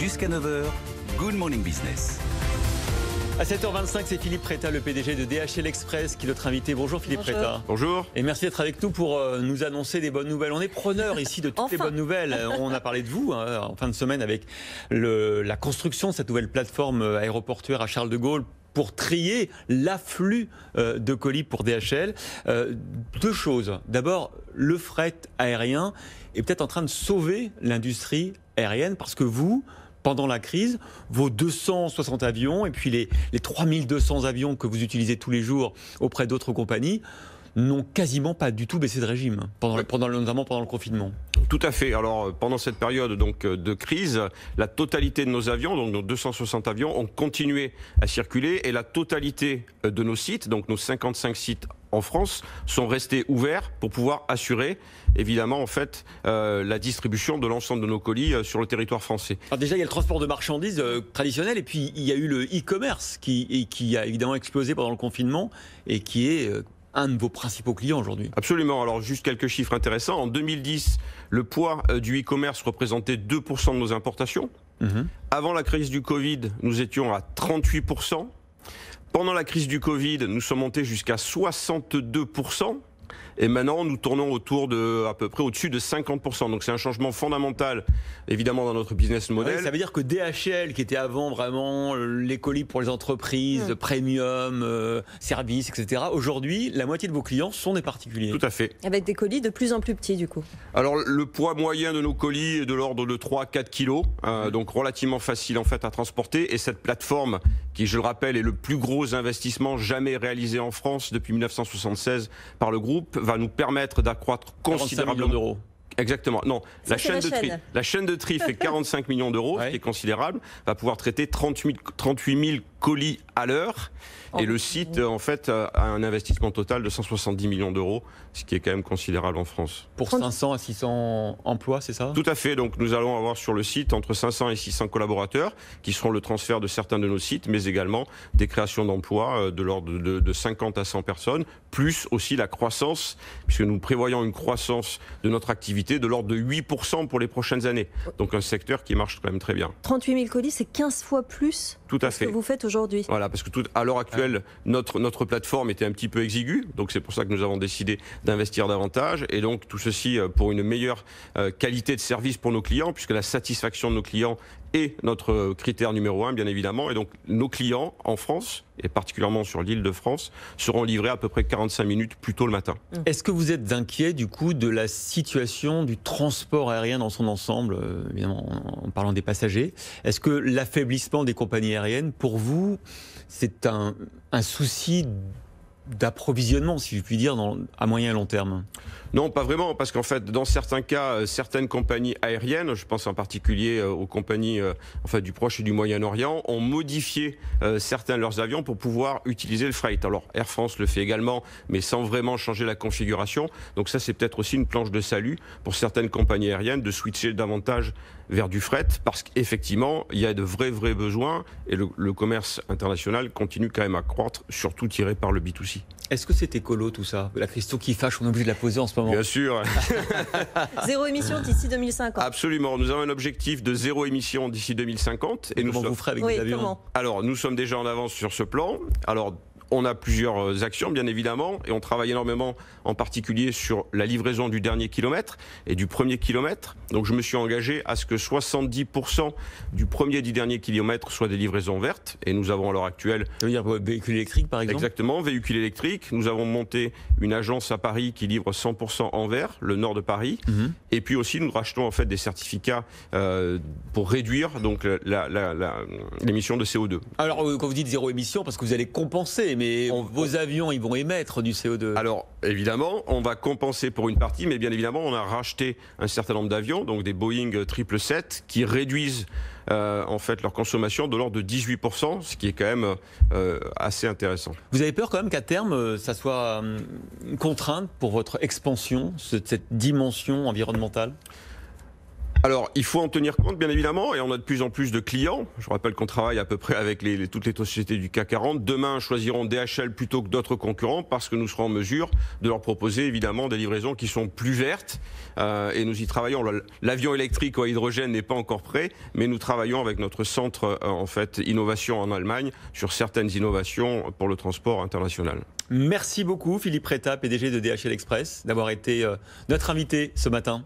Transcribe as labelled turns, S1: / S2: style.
S1: Jusqu'à 9h, Good Morning Business.
S2: À 7h25, c'est Philippe Prétat, le PDG de DHL Express, qui est notre invité. Bonjour Philippe Prétat.
S3: Bonjour.
S2: Et merci d'être avec nous pour nous annoncer des bonnes nouvelles. On est preneurs ici de toutes les bonnes nouvelles. On a parlé de vous en fin de semaine avec la construction de cette nouvelle plateforme aéroportuaire à Charles de Gaulle pour trier l'afflux de colis pour DHL. Deux choses. D'abord, le fret aérien est peut-être en train de sauver l'industrie aérienne parce que vous, pendant la crise, vos 260 avions et puis les 3200 avions que vous utilisez tous les jours auprès d'autres compagnies n'ont quasiment pas du tout baissé de régime, notamment pendant le confinement.
S3: Tout à fait. Alors, pendant cette période de crise, la totalité de nos avions, donc nos 260 avions, ont continué à circuler et la totalité de nos sites, donc nos 55 sites en France, sont restés ouverts pour pouvoir assurer, évidemment, en fait, la distribution de l'ensemble de nos colis sur le territoire français.
S2: Alors déjà, il y a le transport de marchandises traditionnel et puis il y a eu le e-commerce qui a évidemment explosé pendant le confinement et qui est un de vos principaux clients aujourd'hui.
S3: Absolument. Alors, juste quelques chiffres intéressants. En 2010, le poids du e-commerce représentait 2% de nos importations. Avant la crise du Covid, nous étions à 38%. Pendant la crise du Covid, nous sommes montés jusqu'à 62%. Et maintenant, nous tournons à peu près au-dessus de 50%. Donc c'est un changement fondamental, évidemment, dans notre business model.
S2: Oui, ça veut dire que DHL, qui était avant vraiment les colis pour les entreprises, premium, services, etc., aujourd'hui, la moitié de vos clients sont des particuliers.
S3: Tout à fait.
S4: Avec des colis de plus en plus petits, du coup.
S3: Alors, le poids moyen de nos colis est de l'ordre de 3-4 kilos, donc relativement facile, en fait, à transporter. Et cette plateforme, qui, je le rappelle, est le plus gros investissement jamais réalisé en France depuis 1976 par le groupe, va nous permettre d'accroître considérablement.
S2: 45 millions d'euros.
S3: Exactement. Non, la chaîne de tri fait 45 millions d'euros, ce qui est considérable, va pouvoir traiter 38 000 colis à l'heure. Et le site, en fait, a un investissement total de 170 millions d'euros, ce qui est quand même considérable en France.
S2: Pour 500 à 600 emplois, c'est ça ?
S3: Tout à fait. Donc nous allons avoir sur le site entre 500 et 600 collaborateurs qui seront le transfert de certains de nos sites, mais également des créations d'emplois de l'ordre de 50 à 100 personnes, plus aussi la croissance, puisque nous prévoyons une croissance de notre activité de l'ordre de 8% pour les prochaines années. Donc un secteur qui marche quand même très bien.
S4: 38 000 colis, c'est 15 fois plus
S3: que
S4: ce que vous faites aujourd'hui.
S3: Voilà, parce que à l'heure actuelle, notre plateforme était un petit peu exiguë, donc c'est pour ça que nous avons décidé d'investir davantage, et donc tout ceci pour une meilleure qualité de service pour nos clients, puisque la satisfaction de nos clients est notre critère numéro 1, bien évidemment, et donc nos clients en France, et particulièrement sur l'île de France, seront livrés à peu près 45 minutes plus tôt le matin.
S2: Est-ce que vous êtes inquiet du coup de la situation du transport aérien dans son ensemble, évidemment en parlant des passagers? Est-ce que l'affaiblissement des compagnies aériennes, pour vous, c'est un souci d'approvisionnement, si je puis dire, à moyen et long terme?
S3: Non, pas vraiment, parce qu'en fait, dans certains cas, certaines compagnies aériennes, je pense en particulier aux compagnies du Proche et du Moyen-Orient, ont modifié certains de leurs avions pour pouvoir utiliser le freight. Alors, Air France le fait également, mais sans vraiment changer la configuration. Donc ça, c'est peut-être aussi une planche de salut pour certaines compagnies aériennes de switcher davantage vers du fret, parce qu'effectivement, il y a de vrais besoins, et le commerce international continue quand même à croître, surtout tiré par le B2C.
S2: Est-ce que c'est écolo tout ça? La question qui fâche, on est obligé de la poser en ce moment.
S3: Bien sûr.
S4: Zéro émission d'ici 2050.
S3: Absolument. Nous avons un objectif de zéro émission d'ici 2050.
S2: Et comment vous ferez avec des avions?
S3: Alors, nous sommes déjà en avance sur ce plan. Alors, on a plusieurs actions, bien évidemment, et on travaille énormément, en particulier sur la livraison du dernier kilomètre et du premier kilomètre. Donc je me suis engagé à ce que 70% du premier et du dernier kilomètre soient des livraisons vertes, et nous avons à l'heure actuelle...
S2: Ça veut dire véhicule électrique, par exemple?
S3: Exactement, véhicule électrique. Nous avons monté une agence à Paris qui livre 100% en vert, le nord de Paris. Et puis aussi, nous rachetons en fait des certificats pour réduire donc l'émission de CO2.
S2: Alors, quand vous dites zéro émission, parce que vous allez compenser, mais vos avions, ils vont émettre du CO2.
S3: Alors, évidemment, on va compenser pour une partie, mais bien évidemment, on a racheté un certain nombre d'avions, donc des Boeing 777, qui réduisent en fait leur consommation de l'ordre de 18%, ce qui est quand même assez intéressant.
S2: Vous avez peur quand même qu'à terme, ça soit une contrainte pour votre expansion, cette dimension environnementale?
S3: Alors, il faut en tenir compte, bien évidemment, et on a de plus en plus de clients. Je rappelle qu'on travaille à peu près avec toutes les sociétés du CAC 40. Demain, choisiront DHL plutôt que d'autres concurrents parce que nous serons en mesure de leur proposer, évidemment, des livraisons qui sont plus vertes. Et nous y travaillons. L'avion électrique au hydrogène n'est pas encore prêt, mais nous travaillons avec notre centre, en fait, innovation en Allemagne sur certaines innovations pour le transport international.
S2: Merci beaucoup Philippe Rétat, PDG de DHL Express, d'avoir été notre invité ce matin.